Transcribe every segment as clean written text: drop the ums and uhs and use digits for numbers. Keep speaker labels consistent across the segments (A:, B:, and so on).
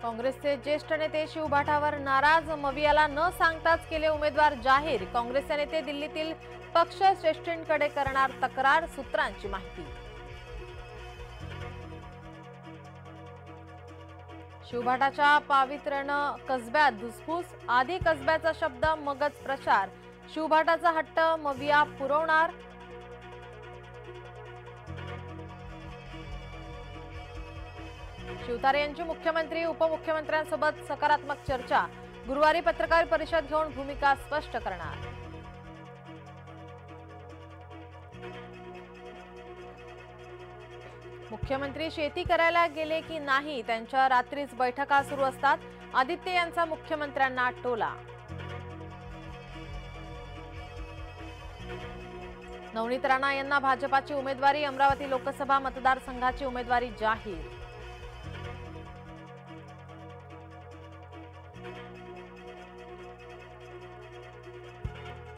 A: काँग्रेसचे ज्येष्ठ नेते शिव भाटावर नाराज, मवियाला न सांगताच केले उमेदवार जाहीर। काँग्रेसचे नेते दिल्लीतील पक्ष श्रेष्ठींकडे करणार तक्रार, सूत्रांची माहिती। शिव भाटाच्या पावित्र्यानं कसब्यात धुसफूस, आधी कसब्याचा शब्द मगच प्रचार। शिव भाटाचा हट्ट मविया पुरवणार। शिवतारे यांची मुख्यमंत्री उपमुख्यमंत्र्यांसोबत सकारात्मक चर्चा, गुरुवारी पत्रकार परिषद घेऊन भूमिका स्पष्ट करणार। मुख्यमंत्री शेती करायला गेले की नाही, त्यांच्या रात्रीच बैठका सुरू असतात। आदित्य यांचा मुख्यमंत्र्यांना टोला। नवनीत राणा यांना भाजपाची उमेदवारी, अमरावती लोकसभा मतदारसंघाची उमेदवारी जाहीर।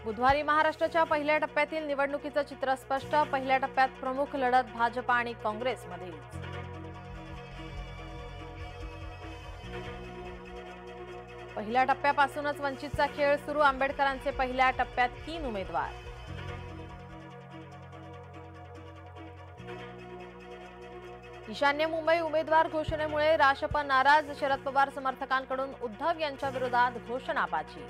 A: बुधवारी महाराष्ट्राच्या पहिल्या टप्प्यातील निवडणुकीचं चित्र स्पष्ट। पहिल्या टप्प्यात प्रमुख लढत भाजपा आणि काँग्रेसमध्ये। पहिल्या टप्प्यापासूनच वंचितचा खेळ सुरू। आंबेडकरांचे पहिल्या टप्प्यात 3 उमेदवार। ईशान्य मुंबई उमेदवार घोषणेमुळे राशप नाराज, शरद पवार समर्थकांकडून उद्धव यांच्या विरोधात घोषणाबाजी।